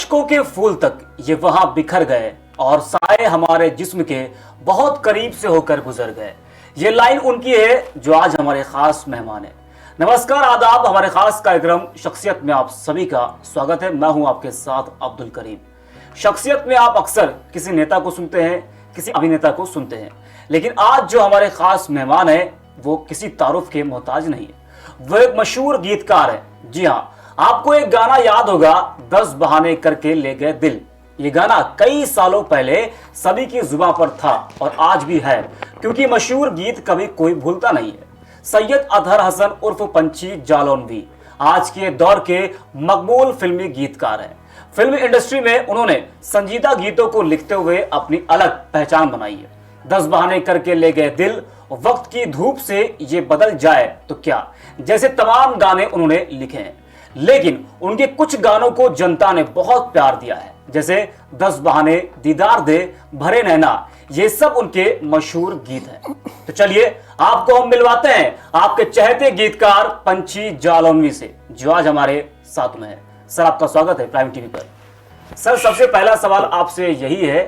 अशकों के फूल तक ये वहां बिखर गए और साए हमारे जिस्म के बहुत करीब से होकर गुजर गए। ये लाइन उनकी है जो आज हमारे खास मेहमान है। नमस्कार, आदाब। हमारे खास कार्यक्रम शख्सियत में आप सभी का स्वागत है। मैं हूं आपके साथ अब्दुल करीम। शख्सियत में आप अक्सर किसी नेता को सुनते हैं, किसी अभिनेता को सुनते हैं, लेकिन आज जो हमारे खास मेहमान है वो किसी तारुफ के मोहताज नहीं है। वो एक मशहूर गीतकार है। जी हाँ, आपको एक गाना याद होगा, 10 बहाने करके ले गए दिल। ये गाना कई सालों पहले सभी की जुबान पर था और आज भी है, क्योंकि मशहूर गीत कभी कोई भूलता नहीं है। सैयद अतहर हसन उर्फ पंछी जालौनवी आज के दौर के मकबूल फिल्मी गीतकार हैं। फिल्म इंडस्ट्री में उन्होंने संजीदा गीतों को लिखते हुए अपनी अलग पहचान बनाई है। 10 बहाने करके ले गए दिल, वक्त की धूप से ये बदल जाए तो क्या, जैसे तमाम गाने उन्होंने लिखे हैं। लेकिन उनके कुछ गानों को जनता ने बहुत प्यार दिया है, जैसे 10 बहाने, दीदार दे, भरे नैना। ये सब उनके मशहूर गीत हैं। तो चलिए आपको हम मिलवाते हैं आपके चहेते गीतकार पंछी जालौनवी से, जो आज हमारे साथ में है। सर, आपका स्वागत है प्राइम टीवी पर। सर, सबसे पहला सवाल आपसे यही है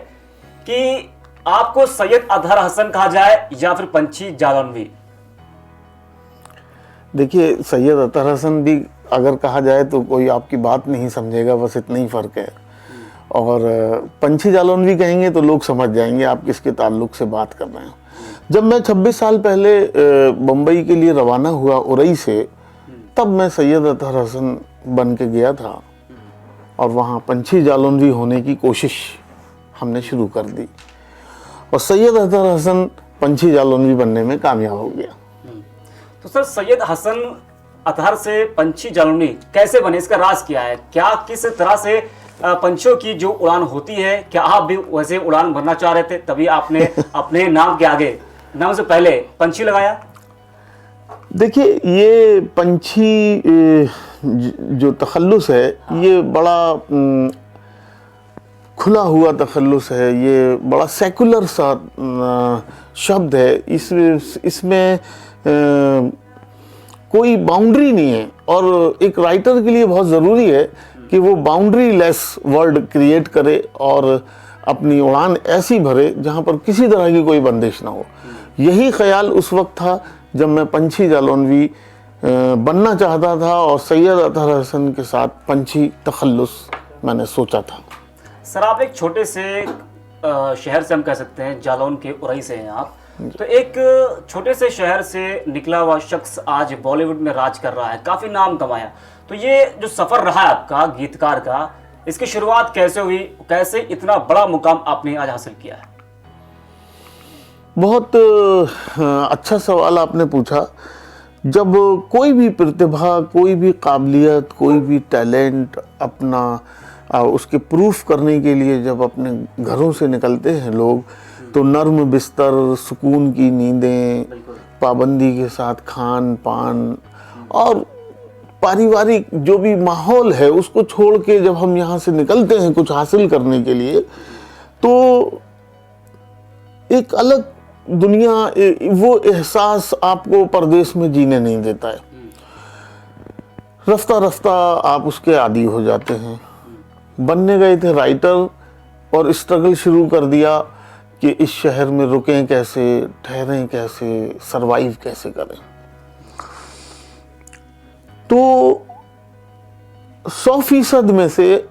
कि आपको सैयद अतहर हसन कहा जाए या फिर पंछी जालौनवी? देखिए, सैयद अतहर हसन भी अगर कहा जाए तो कोई आपकी बात नहीं समझेगा, बस इतना ही फ़र्क है। और पंछी जालौनवी कहेंगे तो लोग समझ जाएंगे आप किसके ताल्लुक से बात कर रहे हैं। जब मैं 26 साल पहले बम्बई के लिए रवाना हुआ उरई से, तब मैं सैयद अतहर हसन बन के गया था और वहाँ पंछी जालौनवी होने की कोशिश हमने शुरू कर दी और सैयद अतहर हसन पंछी जालौनवी बनने में कामयाब हो गया। तो सर, सैयद हसन अतहर से पंछी जालौनवी कैसे बने? इसका राज क्या है? क्या किस तरह से पंछियों की जो उड़ान होती है, क्या आप भी वैसे उड़ान भरना चाह रहे थे तभी आपने अपने नाम के आगे, नाम से पहले पंछी लगाया? देखिए, ये पंछी जो तखल्लुस है, ये बड़ा खुला हुआ तखल्लुस है। ये बड़ा सेकुलर सा शब्द है। इसमें कोई बाउंड्री नहीं है और एक राइटर के लिए बहुत ज़रूरी है कि वो बाउंड्री लेस वर्ल्ड क्रिएट करे और अपनी उड़ान ऐसी भरे जहाँ पर किसी तरह की कोई बंदिश ना हो। यही ख्याल उस वक्त था जब मैं पंछी जालौनवी बनना चाहता था और सैयद अतहर हसन के साथ पंछी तखल्लुस मैंने सोचा था। सर, आप एक छोटे से शहर से, हम कह सकते हैं जालौन के उरई से हैं आप, तो एक छोटे से शहर से निकला हुआ शख्स आज बॉलीवुड में राज कर रहा है, काफ़ी नाम कमाया। तो ये जो सफ़र रहा है आपका गीतकार का, इसकी शुरुआत कैसे हुई? कैसे इतना बड़ा मुकाम आपने आज हासिल किया है? बहुत अच्छा सवाल आपने पूछा। जब कोई भी प्रतिभा, कोई भी काबिलियत, कोई भी टैलेंट अपना उसके प्रूफ करने के लिए जब अपने घरों से निकलते हैं लोग, तो नर्म बिस्तर, सुकून की नींदें, पाबंदी के साथ खान पान और पारिवारिक जो भी माहौल है उसको छोड़ के जब हम यहाँ से निकलते हैं कुछ हासिल करने के लिए, तो एक अलग दुनिया, वो एहसास आपको परदेश में जीने नहीं देता है। रफ्ता रफ्ता आप उसके आदी हो जाते हैं। बनने गए थे राइटर और स्ट्रगल शुरू कर दिया कि इस शहर में रुकें कैसे, ठहरें कैसे, सरवाइव कैसे करें। तो 100% में से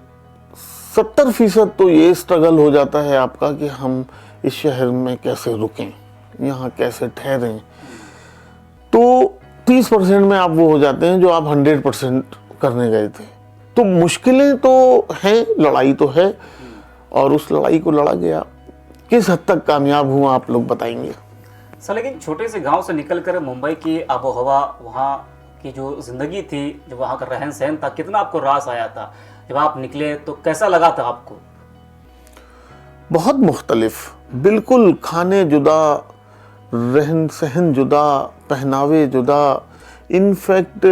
70% तो ये स्ट्रगल हो जाता है आपका कि हम इस शहर में कैसे रुकें, यहाँ कैसे ठहरें। तो 30% में आप वो हो जाते हैं जो आप 100% करने गए थे। तो मुश्किलें तो हैं, लड़ाई तो है और उस लड़ाई को लड़ा गया। किस हद तक कामयाब हुआ आप लोग बताएंगे। सर, लेकिन छोटे से गांव से निकलकर मुंबई की आबो हवा, वहाँ की जो ज़िंदगी थी, जो वहाँ का रहन सहन था, कितना आपको रास आया था? जब आप निकले तो कैसा लगा था आपको? बहुत मुख्तलिफ, बिल्कुल खाने जुदा, रहन सहन जुदा, पहनावे जुदा। इनफैक्ट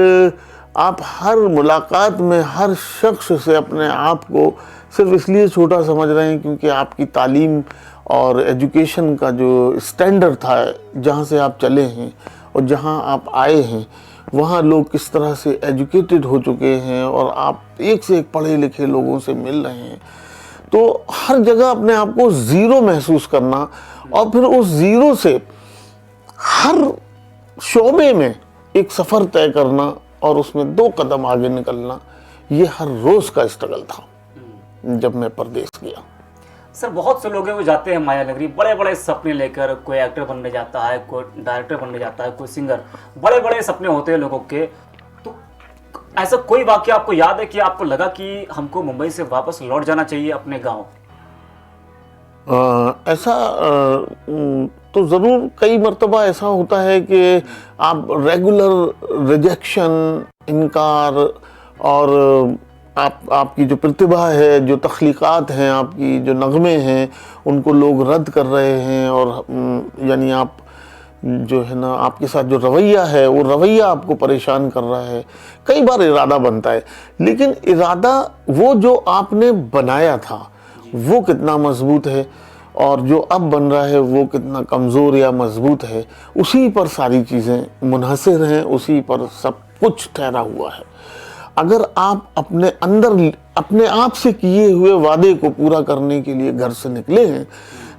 आप हर मुलाकात में हर शख्स से अपने आप को सिर्फ इसलिए छोटा समझ रहे हैं क्योंकि आपकी तालीम और एजुकेशन का जो स्टैंडर्ड था, जहाँ से आप चले हैं और जहाँ आप आए हैं, वहाँ लोग किस तरह से एजुकेटेड हो चुके हैं और आप एक से एक पढ़े लिखे लोगों से मिल रहे हैं। तो हर जगह अपने आप को ज़ीरो महसूस करना और फिर उस ज़ीरो से हर शोबे में एक सफ़र तय करना और उसमें 2 कदम आगे निकलना, ये हर रोज़ का स्ट्रगल था जब मैं परदेश गया। सर बहुत से लोग हैं वो जाते हैं माया नगरी बड़े बड़े सपने लेकर, कोई एक्टर बनने जाता है, कोई डायरेक्टर बनने जाता है, कोई सिंगर, बड़े बड़े सपने होते हैं लोगों के। तो ऐसा कोई वाकया आपको याद है कि आपको लगा कि हमको मुंबई से वापस लौट जाना चाहिए अपने गांव? ऐसा तो ज़रूर कई मर्तबा ऐसा होता है कि आप रेगुलर रिजेक्शन, इनकार और आपकी जो प्रतिभा है, जो तख्लीक़ात हैं, आपकी जो नग़्मे हैं, उनको लोग रद्द कर रहे हैं और यानी आप जो है ना, आपके साथ जो रवैया है वो रवैया आपको परेशान कर रहा है। कई बार इरादा बनता है, लेकिन इरादा वो जो आपने बनाया था वो कितना मजबूत है और जो अब बन रहा है वो कितना कमज़ोर या मजबूत है, उसी पर सारी चीज़ें मुनहसर हैं, उसी पर सब कुछ ठहरा हुआ है। अगर आप अपने अंदर अपने आप से किए हुए वादे को पूरा करने के लिए घर से निकले हैं,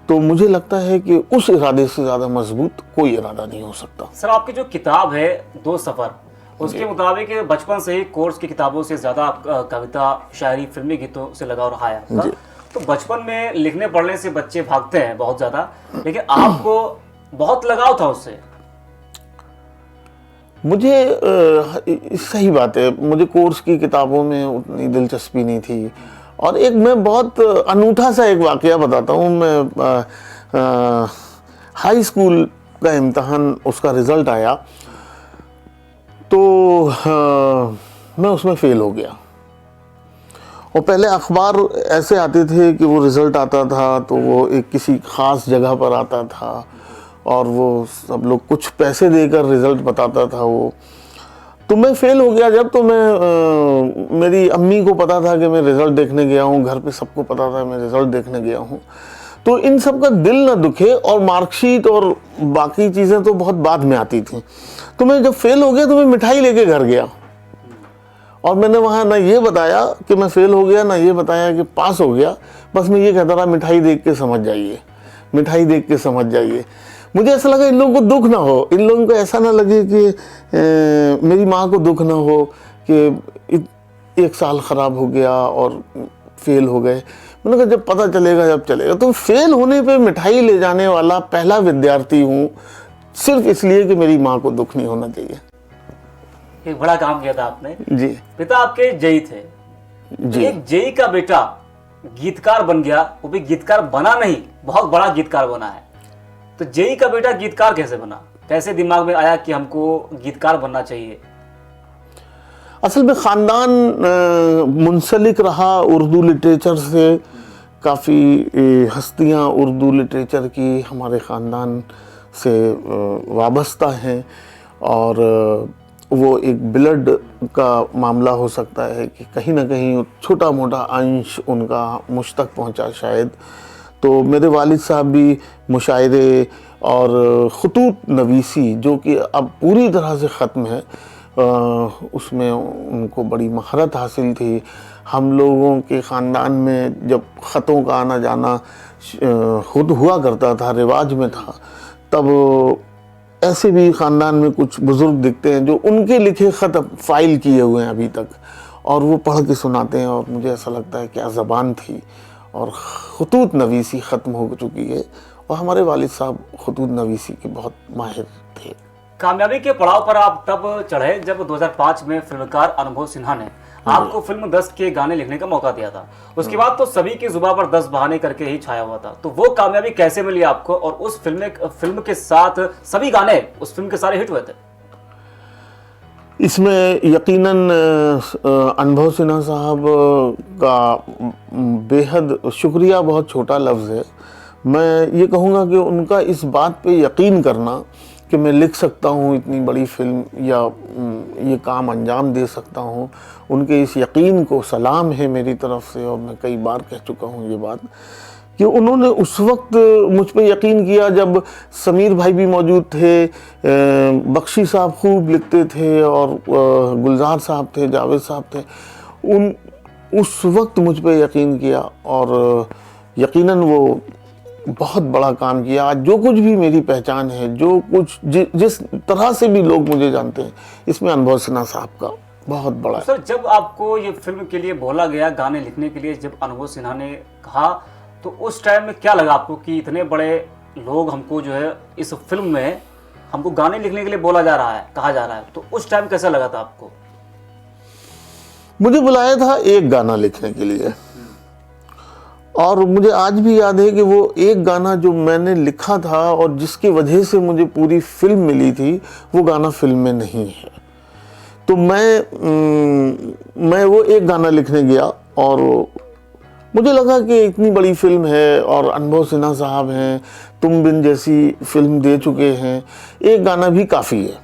तो मुझे लगता है कि उस इरादे से ज़्यादा मजबूत कोई इरादा नहीं हो सकता। सर आपकी जो किताब है 2 सफ़र, उसके मुताबिक बचपन से ही कोर्स की किताबों से ज़्यादा आप कविता, शायरी, फिल्मी गीतों से लगाव रहा है आपका। तो बचपन में लिखने पढ़ने से बच्चे भागते हैं बहुत ज़्यादा, लेकिन आपको बहुत लगाव था उससे। मुझे सही बात है, मुझे कोर्स की किताबों में उतनी दिलचस्पी नहीं थी। और एक मैं बहुत अनूठा सा एक वाक़या बताता हूँ। मैं हाई स्कूल का इम्तहान, उसका रिज़ल्ट आया तो मैं उसमें फ़ेल हो गया। और पहले अखबार ऐसे आते थे कि वो रिज़ल्ट आता था तो वो एक किसी ख़ास जगह पर आता था और वो सब लोग कुछ पैसे देकर रिज़ल्ट बताता था वो। तो मैं फ़ेल हो गया जब, तो मैं मेरी अम्मी को पता था कि मैं रिज़ल्ट देखने गया हूँ, घर पे सबको पता था मैं रिज़ल्ट देखने गया हूँ। तो इन सब का दिल ना दुखे और मार्कशीट और बाकी चीज़ें तो बहुत बाद में आती थी। तो मैं जब फ़ेल हो गया तो मैं मिठाई लेके घर गया और मैंने वहाँ ना ये बताया कि मैं फ़ेल हो गया, ना ये बताया कि पास हो गया। बस मैं ये कहता रहा, मिठाई देख के समझ जाइए, मिठाई देख के समझ जाइए। मुझे ऐसा लगा इन लोगों को दुख ना हो, इन लोगों को ऐसा ना लगे कि मेरी माँ को दुख ना हो कि 1 साल ख़राब हो गया और फेल हो गए। मैंने कहा जब पता चलेगा जब चलेगा। तो फेल होने पे मिठाई ले जाने वाला पहला विद्यार्थी हूँ, सिर्फ इसलिए कि मेरी माँ को दुख नहीं होना चाहिए। एक बड़ा काम किया था आपने जी। पिता आपके जेई थे जी। एक जेई का बेटा गीतकार बन गया, वो भी गीतकार बना नहीं, बहुत बड़ा गीतकार बना है। तो जेई का बेटा गीतकार कैसे बना? कैसे दिमाग में आया कि हमको गीतकार बनना चाहिए? असल में ख़ानदान मुंसलिक रहा उर्दू लिटरेचर से। काफ़ी हस्तियाँ उर्दू लिटरेचर की हमारे ख़ानदान से वाबस्ता हैं और वो एक ब्लड का मामला हो सकता है कि कहीं ना कहीं छोटा मोटा अंश उनका मुझ तक पहुँचा शायद। तो मेरे वालिद साहब भी मुशायरे और ख़ुतूत नवीसी, जो कि अब पूरी तरह से ख़त्म है, उसमें उनको बड़ी महारत हासिल थी। हम लोगों के ख़ानदान में जब ख़तों का आना जाना खुद हुआ करता था, रिवाज में था, तब ऐसे भी ख़ानदान में कुछ बुज़ुर्ग दिखते हैं जो उनके लिखे ख़त फ़ाइल किए हुए हैं अभी तक, और वो पढ़ के सुनाते हैं। और मुझे ऐसा लगता है क्या ज़बान थी, और ख़ुतूत नवीसी ख़त्म हो चुकी है। और हमारे वालिद साहब ख़ुतूत नवीसी के बहुत माहिर थे। कामयाबी के पड़ाव पर आप तब चढ़े जब 2005 में फिल्मकार अनुभव सिन्हा ने आपको फिल्म 10 के गाने लिखने का मौका दिया था। उसके बाद तो सभी की जुबान पर 10 बहाने करके ही छाया हुआ था। तो वो कामयाबी कैसे मिली आपको, और उस फिल्म के साथ सभी गाने उस फिल्म के सारे हिट हुए थे? इसमें यकीनन अनुभव सिन्हा साहब का बेहद शुक्रिया बहुत छोटा लफ्ज़ है। मैं ये कहूँगा कि उनका इस बात पे यकीन करना कि मैं लिख सकता हूँ इतनी बड़ी फिल्म या ये काम अंजाम दे सकता हूँ, उनके इस यकीन को सलाम है मेरी तरफ से। और मैं कई बार कह चुका हूँ ये बात कि उन्होंने उस वक्त मुझ पे यकीन किया जब समीर भाई भी मौजूद थे, बख्शी साहब खूब लिखते थे और गुलजार साहब थे, जावेद साहब थे। उस वक्त मुझ पे यकीन किया और यकीनन वो बहुत बड़ा काम किया। आज जो कुछ भी मेरी पहचान है, जो कुछ जिस तरह से भी लोग मुझे जानते हैं, इसमें अनुभव सिन्हा साहब का बहुत बड़ा है। सर, जब आपको ये फिल्म के लिए बोला गया, गाने लिखने के लिए, जब अनुभव सिन्हा ने कहा, तो उस टाइम में क्या लगा आपको कि इतने बड़े लोग हमको जो है इस फिल्म में हमको गाने लिखने के लिए बोला जा रहा है, कहा जा रहा है, तो उस टाइम कैसा लगा था आपको? मुझे बुलाया था एक गाना लिखने के लिए और मुझे आज भी याद है कि वो एक गाना जो मैंने लिखा था और जिसकी वजह से मुझे पूरी फिल्म मिली थी, वो गाना फिल्म में नहीं है। तो मैं वो एक गाना लिखने गया और मुझे लगा कि इतनी बड़ी फिल्म है और अनुभव सिन्हा साहब हैं, तुम बिन जैसी फिल्म दे चुके हैं, एक गाना भी काफ़ी है।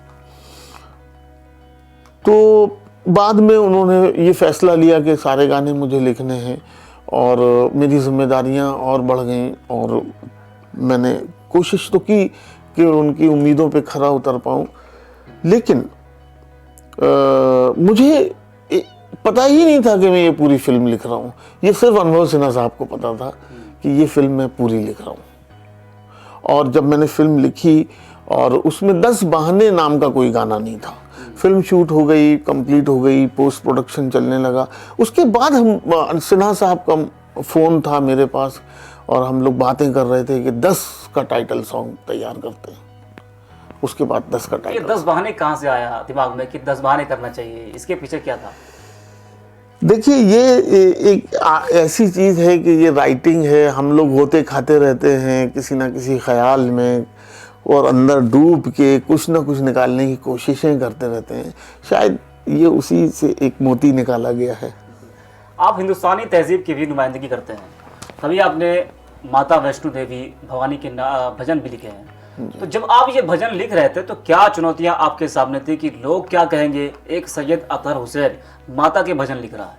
तो बाद में उन्होंने ये फैसला लिया कि सारे गाने मुझे लिखने हैं और मेरी जिम्मेदारियां और बढ़ गईं और मैंने कोशिश तो की कि उनकी उम्मीदों पे खरा उतर पाऊं, लेकिन मुझे पता ही नहीं था कि मैं ये पूरी फिल्म लिख रहा हूँ। ये सिर्फ अनुभव सिन्हा साहब को पता था कि ये फिल्म मैं पूरी लिख रहा हूँ। और जब मैंने फिल्म लिखी और उसमें 10 बहाने नाम का कोई गाना नहीं था। फिल्म शूट हो गई, कंप्लीट हो गई, पोस्ट प्रोडक्शन चलने लगा। उसके बाद हम सिन्हा साहब का फ़ोन था मेरे पास और हम लोग बातें कर रहे थे कि 10 का टाइटल सॉन्ग तैयार करते हैं। उसके बाद 10 का टाइटल। ये 10 बहाने कहाँ से आया दिमाग में कि 10 बहाने करना चाहिए? इसके पीछे क्या था? देखिए, ये एक ऐसी चीज़ है कि ये राइटिंग है। हम लोग होते खाते रहते हैं किसी ना किसी ख्याल में और अंदर डूब के कुछ ना कुछ निकालने की कोशिशें करते रहते हैं। शायद ये उसी से एक मोती निकाला गया है। आप हिंदुस्तानी तहजीब की भी नुमाइंदगी करते हैं, तभी आपने माता वैष्णो देवी भवानी के भजन भी लिखे हैं। तो जब आप ये भजन लिख रहे थे तो क्या चुनौतियां आपके सामने थी कि लोग क्या कहेंगे, एक सैयद अतहर हुसैन माता के भजन लिख रहा है?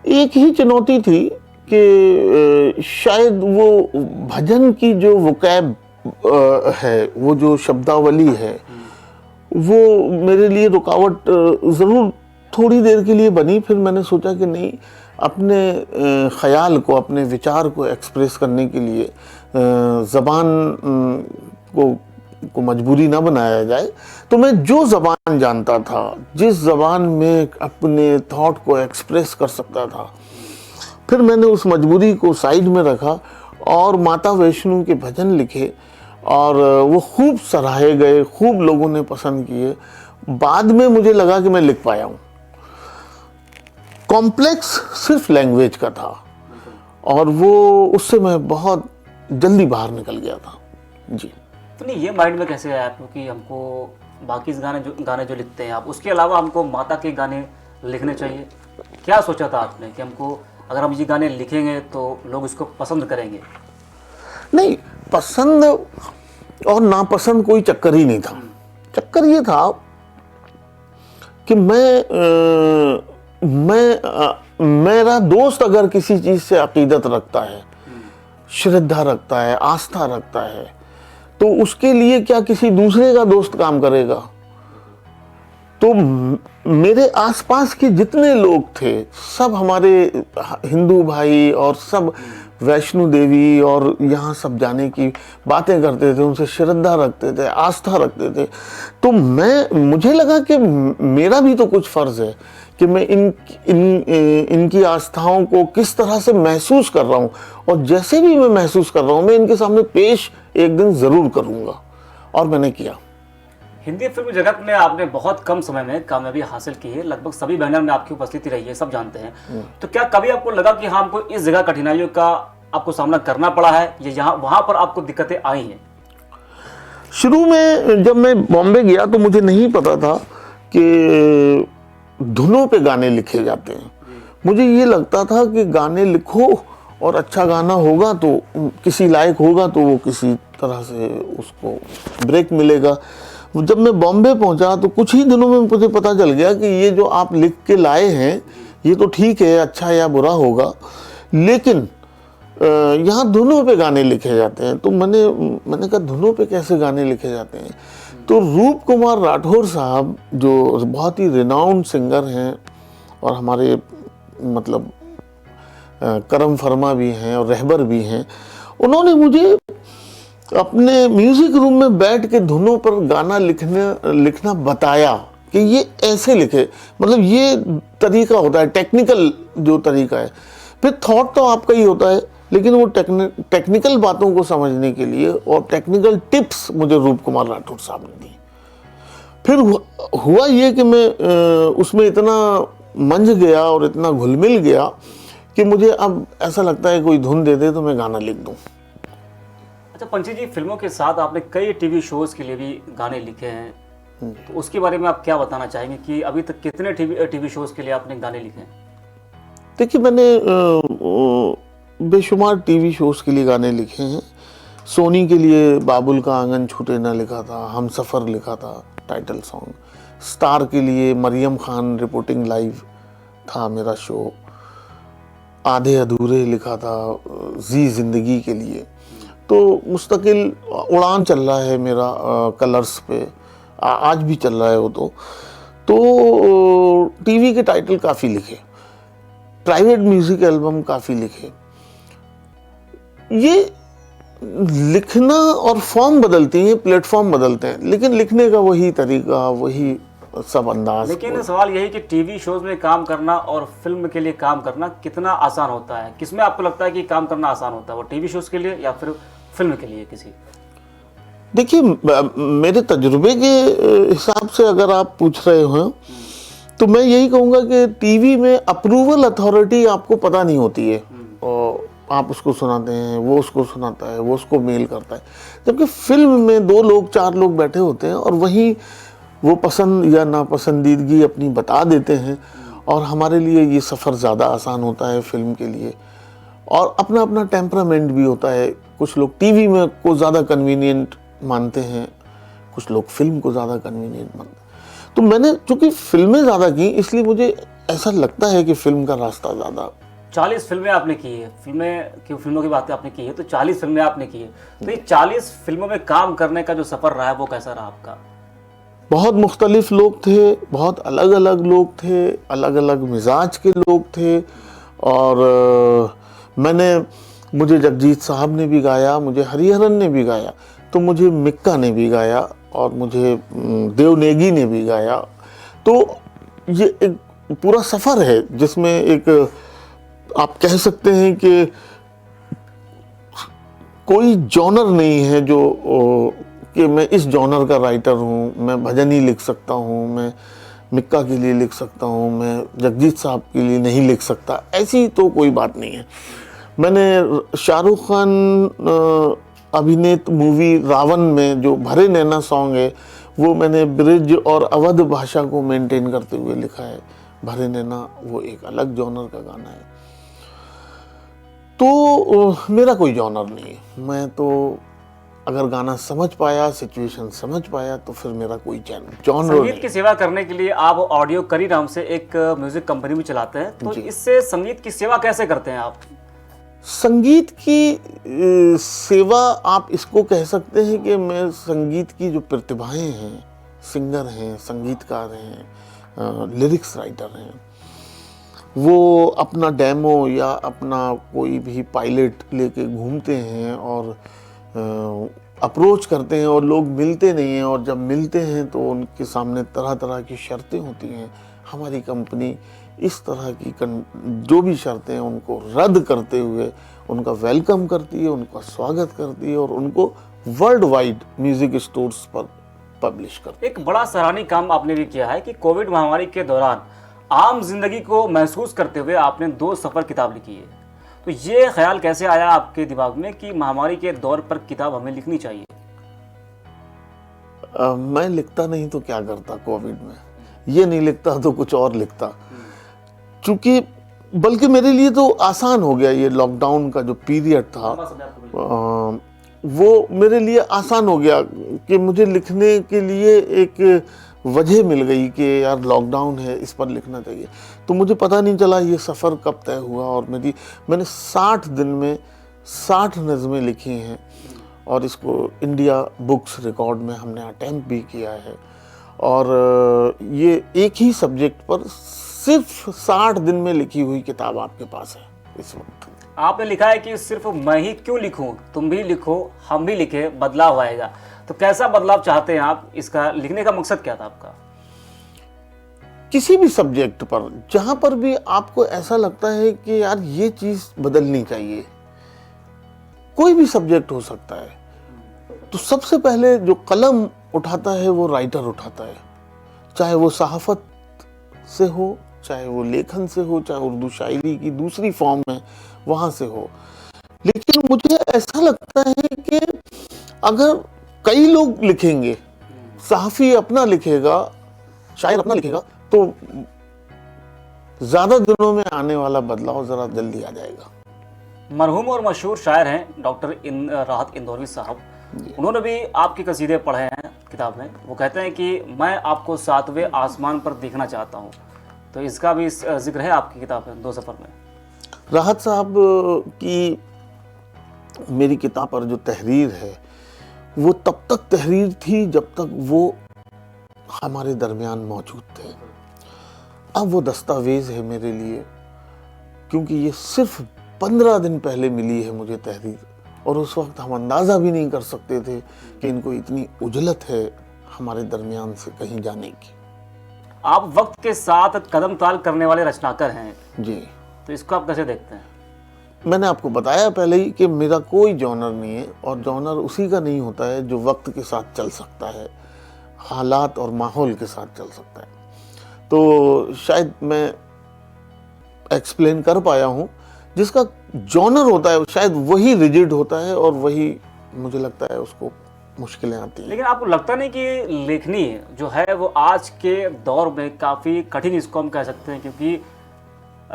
एक ही चुनौती थी कि शायद वो भजन की जो वोकैब है, वो जो शब्दावली है, वो मेरे लिए रुकावट ज़रूर थोड़ी देर के लिए बनी। फिर मैंने सोचा कि नहीं, अपने ख़याल को, अपने विचार को एक्सप्रेस करने के लिए ज़बान को मजबूरी ना बनाया जाए। तो मैं जो ज़बान जानता था, जिस ज़बान में अपने थॉट को एक्सप्रेस कर सकता था, फिर मैंने उस मजबूरी को साइड में रखा और माता वैष्णो के भजन लिखे और वो खूब सराहे गए, खूब लोगों ने पसंद किए। बाद में मुझे लगा कि मैं लिख पाया हूँ। कॉम्प्लेक्स सिर्फ लैंग्वेज का था और वो उससे मैं बहुत जल्दी बाहर निकल गया था जी। तो नहीं, ये माइंड में कैसे आया आपको कि हमको बाकी गाने जो लिखते हैं आप, उसके अलावा हमको माता के गाने लिखने चाहिए? क्या सोचा था आपने कि हमको अगर हम ये गाने लिखेंगे तो लोग इसको पसंद करेंगे? नहीं, पसंद और नापसंद कोई चक्कर ही नहीं था। चक्कर ये था कि मेरा दोस्त अगर किसी चीज़ से अकीदत रखता है, श्रद्धा रखता है, आस्था रखता है, तो उसके लिए क्या किसी दूसरे का दोस्त काम करेगा? तो मेरे आसपास के जितने लोग थे, सब हमारे हिंदू भाई और सब वैष्णो देवी और यहाँ सब जाने की बातें करते थे, उनसे श्रद्धा रखते थे, आस्था रखते थे। तो मुझे लगा कि मेरा भी तो कुछ फ़र्ज़ है कि मैं इनकी आस्थाओं को किस तरह से महसूस कर रहा हूँ और जैसे भी मैं महसूस कर रहा हूँ मैं इनके सामने पेश एक दिन ज़रूर करूँगा, और मैंने किया। हिंदी फिल्म जगत में आपने बहुत कम समय में कामयाबी हासिल की है, लगभग सभी बैनर में आपकी उपस्थिति रही है, सब जानते हैं। तो क्या कभी आपको लगा कि हाँ, हमको इस जगह कठिनाइयों का आपको सामना करना पड़ा है या यहाँ वहाँ पर आपको दिक्कतें आई हैं? शुरू में जब मैं बॉम्बे गया तो मुझे नहीं पता था कि धुनों पे गाने लिखे जाते हैं। मुझे ये लगता था कि गाने लिखो और अच्छा गाना होगा तो किसी लायक होगा तो वो किसी तरह से उसको ब्रेक मिलेगा। जब मैं बॉम्बे पहुंचा तो कुछ ही दिनों में मुझे पता चल गया कि ये जो आप लिख के लाए हैं ये तो ठीक है, अच्छा या बुरा होगा, लेकिन यहाँ धुनों पे गाने लिखे जाते हैं। तो मैंने कहा धुनों पे कैसे गाने लिखे जाते हैं? तो रूप कुमार राठौर साहब जो बहुत ही रिनाउंड सिंगर हैं और हमारे मतलब करम फरमा भी हैं और रहबर भी हैं, उन्होंने मुझे अपने म्यूजिक रूम में बैठ के धुनों पर गाना लिखना बताया कि ये ऐसे लिखे, मतलब ये तरीका होता है, टेक्निकल जो तरीका है। फिर थॉट तो आपका ही होता है, लेकिन वो टेक्निकल बातों को समझने के लिए और टेक्निकल टिप्स मुझे रूप कुमार राठौर साहब ने दी। फिर हुआ ये कि मैं उसमें इतना मंझ गया और इतना घुल मिल गया कि मुझे अब ऐसा लगता है कोई धुन दे दे तो मैं गाना लिख दूं। अच्छा पंछी जी, फिल्मों के साथ आपने कई टीवी शोज के लिए भी गाने लिखे हैं, तो उसके बारे में आप क्या बताना चाहेंगे कि अभी तक कितने टीवी शोज के लिए आपने गाने लिखे हैं? देखिए, मैंने बेशुमार टीवी शोज के लिए गाने लिखे हैं। सोनी के लिए बाबुल का आंगन छूटे ना लिखा था, हम सफ़र लिखा था टाइटल सॉन्ग। स्टार के लिए मरियम खान रिपोर्टिंग लाइव था मेरा शो। आधे अधूरे लिखा था जी जिंदगी के लिए। तो मुस्तकिल उड़ान चल रहा है मेरा कलर्स पे, आज भी चल रहा है वो। तो टीवी के टाइटल काफ़ी लिखे, प्राइवेट म्यूजिक एल्बम काफ़ी लिखे। ये लिखना और फॉर्म बदलती हैं, प्लेटफॉर्म बदलते हैं, लेकिन लिखने का वही तरीका, वही सब अंदाज। लेकिन सवाल यही कि टीवी शोज में काम करना और फिल्म के लिए काम करना कितना आसान होता है? किसमें आपको लगता है कि काम करना आसान होता है, वो टीवी शोज के लिए या फिर फिल्म के लिए किसी? देखिए, मेरे तजुर्बे के हिसाब से अगर आप पूछ रहे हो तो मैं यही कहूँगा कि टीवी में अप्रूवल अथॉरिटी आपको पता नहीं होती है, और आप उसको सुनाते हैं, वो उसको सुनाता है, वो उसको मेल करता है। जबकि फिल्म में 2 लोग 4 लोग बैठे होते हैं और वहीं वो पसंद या नापसंदीदगी अपनी बता देते हैं, और हमारे लिए ये सफ़र ज़्यादा आसान होता है फिल्म के लिए। और अपना अपना टेम्परामेंट भी होता है। कुछ लोग टीवी में को ज़्यादा कन्वीनियंट मानते हैं, कुछ लोग फिल्म को ज़्यादा कन्वीनियंट मानते हैं। तो मैंने चूँकि फिल्में ज़्यादा की, इसलिए मुझे ऐसा लगता है कि फिल्म का रास्ता ज़्यादा। 40 फिल्में आपने की है, फिल्मों की बात आपने की है, तो 40 फिल्में आपने की है। तो ये 40 फिल्मों में काम करने का जो सफ़र रहा है वो कैसा रहा आपका? बहुत मुख्तलिफ लोग थे, बहुत अलग अलग लोग थे, अलग अलग मिजाज के लोग थे। और मुझे जगजीत साहब ने भी गाया, मुझे हरिहरन ने भी गाया, तो मुझे मिक्का ने भी गाया, और मुझे देवनेगी ने भी गाया। तो ये एक पूरा सफ़र है जिसमें एक आप कह सकते हैं कि कोई जॉनर नहीं है जो कि मैं इस जॉनर का राइटर हूँ, मैं भजन ही लिख सकता हूँ, मैं मिक्का के लिए लिख सकता हूँ, मैं जगजीत साहब के लिए नहीं लिख सकता, ऐसी तो कोई बात नहीं है। मैंने शाहरुख खान अभिनीत मूवी रावण में जो भरे नैना सॉन्ग है, वो मैंने ब्रिज और अवध भाषा को मेंटेन करते हुए लिखा है। भरे नैना वो एक अलग जॉनर का गाना है। तो मेरा कोई जॉनर नहीं है। मैं तो अगर गाना समझ पाया, सिचुएशन समझ पाया, तो फिर मेरा कोई जॉनर नहीं। संगीत की सेवा करने के लिए आप ऑडियो करी नाम से एक म्यूजिक कंपनी भी चलाते हैं, तो इससे संगीत की सेवा कैसे करते हैं आप? संगीत की सेवा आप इसको कह सकते हैं कि मैं संगीत की जो प्रतिभाएं हैं, सिंगर हैं, संगीतकार हैं, लिरिक्स राइटर हैं, वो अपना डेमो या अपना कोई भी पायलट लेके घूमते हैं और अप्रोच करते हैं, और लोग मिलते नहीं हैं, और जब मिलते हैं तो उनके सामने तरह तरह की शर्तें होती हैं। हमारी कंपनी इस तरह की जो भी शर्तें हैं उनको रद्द करते हुए उनका वेलकम करती है, उनका स्वागत करती है, और उनको वर्ल्ड वाइड म्यूजिक स्टोर्स पर पब्लिश करती है। एक बड़ा सराहनीय काम आपने भी किया है कि कोविड महामारी के दौरान आम जिंदगी को महसूस करते हुए आपने 2 सफ़र किताब लिखी है। तो ये ख्याल कैसे आया आपके दिमाग में कि महामारी के दौर पर किताब हमें लिखनी चाहिए? मैं लिखता नहीं तो क्या करता कोविड में, ये नहीं लिखता तो कुछ और लिखता। चूँकि बल्कि मेरे लिए तो आसान हो गया, ये लॉकडाउन का जो पीरियड था वो मेरे लिए आसान हो गया कि मुझे लिखने के लिए एक वजह मिल गई कि यार लॉकडाउन है, इस पर लिखना चाहिए। तो मुझे पता नहीं चला ये सफ़र कब तय हुआ, और मैंने 60 दिन में 60 नज़में लिखी हैं, और इसको इंडिया बुक्स रिकॉर्ड में हमने अटेम्प्ट भी किया है। और ये एक ही सब्जेक्ट पर सिर्फ 60 दिन में लिखी हुई किताब आपके पास है इस वक्त। आपने लिखा है कि सिर्फ मैं ही क्यों लिखूं, तुम भी लिखो, हम भी लिखे, बदलाव आएगा। तो कैसा बदलाव चाहते हैं आप? इसका लिखने का मकसद क्या था आपका? किसी भी सब्जेक्ट पर जहां पर भी आपको ऐसा लगता है कि यार ये चीज बदलनी चाहिए, कोई भी सब्जेक्ट हो सकता है, तो सबसे पहले जो कलम उठाता है वो राइटर उठाता है। चाहे वो सहाफत से हो, चाहे वो लेखन से हो, चाहे उर्दू शायरी की दूसरी फॉर्म में वहां से हो। लेकिन मुझे ऐसा लगता है कि अगर कई लोग लिखेंगे, सहाफ़ी अपना लिखेगा, शायर अपना लिखेगा, तो ज्यादा दिनों में आने वाला बदलाव जरा जल्दी आ जाएगा। मरहूम और मशहूर शायर हैं डॉक्टर राहत इंदौरी साहब। उन्होंने भी आपके कसीदे पढ़े हैं किताब में। वो कहते हैं कि मैं आपको 7वें आसमान पर देखना चाहता हूँ। तो इसका भी जिक्र है आपकी किताब में, 2 सफ़र में। राहत साहब की मेरी किताब पर जो तहरीर है वो तब तक तहरीर थी जब तक वो हमारे दरमियान मौजूद थे। अब वो दस्तावेज है मेरे लिए, क्योंकि ये सिर्फ 15 दिन पहले मिली है मुझे तहरीर, और उस वक्त हम अंदाज़ा भी नहीं कर सकते थे कि इनको इतनी उजलत है हमारे दरमियान से कहीं जाने की। आप वक्त के साथ कदम ताल करने वाले रचनाकार हैं जी। तो इसको आप कैसे देखते हैं? मैंने आपको बताया पहले ही कि मेरा कोई जॉनर नहीं है, और जॉनर उसी का नहीं होता है जो वक्त के साथ चल सकता है, हालात और माहौल के साथ चल सकता है। तो शायद मैं एक्सप्लेन कर पाया हूँ। जिसका जॉनर होता है शायद वही रिजिड होता है, और वही मुझे लगता है उसको मुश्किलें आती हैं। लेकिन आपको लगता नहीं कि लेखनी जो है वो आज के दौर में काफ़ी कठिन, इसको हम कह सकते हैं, क्योंकि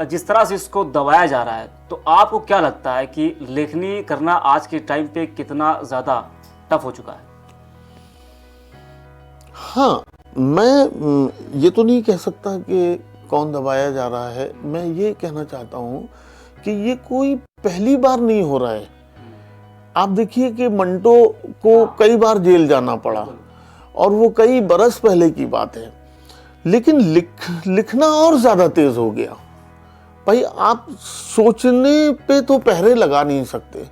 जिस तरह से इसको दबाया जा रहा है, तो आपको क्या लगता है कि लेखनी करना आज के टाइम पे कितना ज़्यादा टफ हो चुका है? हाँ, मैं ये तो नहीं कह सकता कि कौन दबाया जा रहा है। मैं ये कहना चाहता हूँ कि ये कोई पहली बार नहीं हो रहा है। आप देखिए कि मंटो को कई बार जेल जाना पड़ा, और वो कई बरस पहले की बात है। लेकिन लिखना और ज़्यादा तेज़ हो गया। भाई, आप सोचने पे तो पहरे लगा नहीं सकते।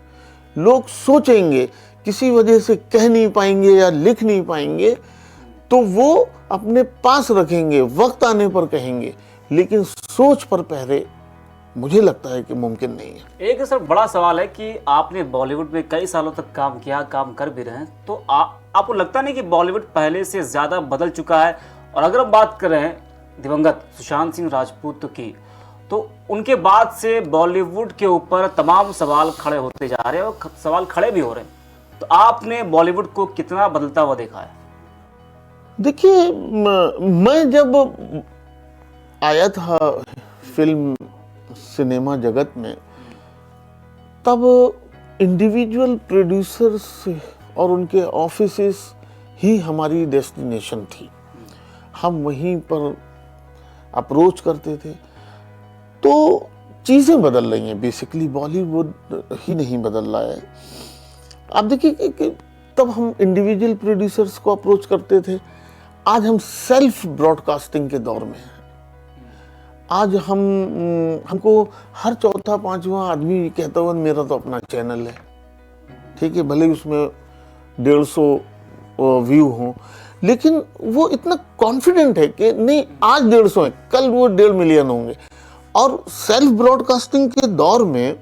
लोग सोचेंगे, किसी वजह से कह नहीं पाएंगे या लिख नहीं पाएंगे, तो वो अपने पास रखेंगे, वक्त आने पर कहेंगे। लेकिन सोच पर पहरे मुझे लगता है कि मुमकिन नहीं है। एक सर बड़ा सवाल है कि आपने बॉलीवुड में कई सालों तक काम किया, काम कर भी रहे हैं, तो आपको लगता नहीं कि बॉलीवुड पहले से ज़्यादा बदल चुका है? और अगर हम बात कर रहे हैं दिवंगत सुशांत सिंह राजपूत की, तो उनके बाद से बॉलीवुड के ऊपर तमाम सवाल खड़े होते जा रहे हैं, और सवाल खड़े भी हो रहे हैं। तो आपने बॉलीवुड को कितना बदलता हुआ देखा है? देखिए, मैं जब आया था फिल्म सिनेमा जगत में, तब इंडिविजुअल प्रोड्यूसर्स और उनके ऑफिसेस ही हमारी डेस्टिनेशन थी। हम वहीं पर अप्रोच करते थे। तो चीज़ें बदल रही हैं, बेसिकली बॉलीवुड ही नहीं बदल रहा है। आप देखिए कि तब हम इंडिविजुअल प्रोड्यूसर्स को अप्रोच करते थे, आज हम सेल्फ ब्रॉडकास्टिंग के दौर में हैं। आज हमको हर चौथा पांचवा आदमी कहता हुआ मेरा तो अपना चैनल है, ठीक है, भले उसमें 150 व्यू हों, लेकिन वो इतना कॉन्फिडेंट है कि नहीं आज 150 है, कल वो 1.5 मिलियन होंगे। और सेल्फ ब्रॉडकास्टिंग के दौर में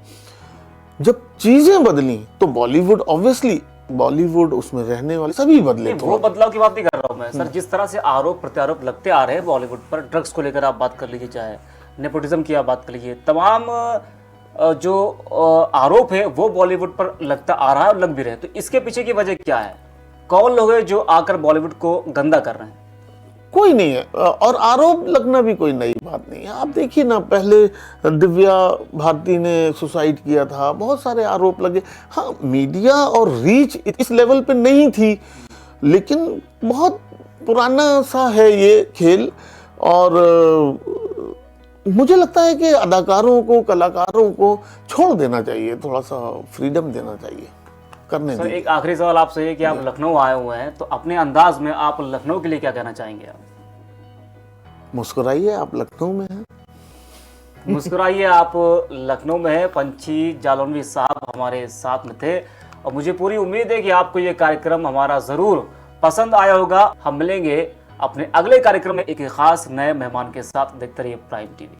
जब चीजें बदली तो बॉलीवुड, ऑब्वियसली बॉलीवुड, उसमें रहने वाले सभी बदले। वो बदलाव की बात नहीं कर रहा हूँ मैं सर, जिस तरह से आरोप प्रत्यारोप लगते आ रहे हैं बॉलीवुड पर, ड्रग्स को लेकर आप बात कर लीजिए, चाहे नेपोटिज्म की आप बात कर लीजिए, तमाम जो आरोप है वो बॉलीवुड पर लगता आ रहा है और लग भी रहे हैं। तो इसके पीछे की वजह क्या है? कौन लोग हैं जो आकर बॉलीवुड को गंदा कर रहे हैं? कोई नहीं है, और आरोप लगना भी कोई नई बात नहीं है। आप देखिए ना, पहले दिव्या भारती ने सुसाइड किया था, बहुत सारे आरोप लगे। हाँ, मीडिया और रीच इस लेवल पे नहीं थी, लेकिन बहुत पुराना सा है ये खेल, और मुझे लगता है कि अदाकारों को, कलाकारों को छोड़ देना चाहिए, थोड़ा सा फ्रीडम देना चाहिए, करने सर दीजिए। एक आखिरी सवाल आपसे है कि आप लखनऊ आए हुए हैं, तो अपने अंदाज में आप लखनऊ के लिए क्या कहना चाहेंगे? आप मुस्कुराइए, आप लखनऊ में हैं। मुस्कुराइए, आप लखनऊ में है। पंछी जालौनवी साहब हमारे साथ में थे, और मुझे पूरी उम्मीद है कि आपको ये कार्यक्रम हमारा ज़रूर पसंद आया होगा। हम मिलेंगे अपने अगले कार्यक्रम में एक खास नए मेहमान के साथ। देखते रहिए प्राइम टीवी।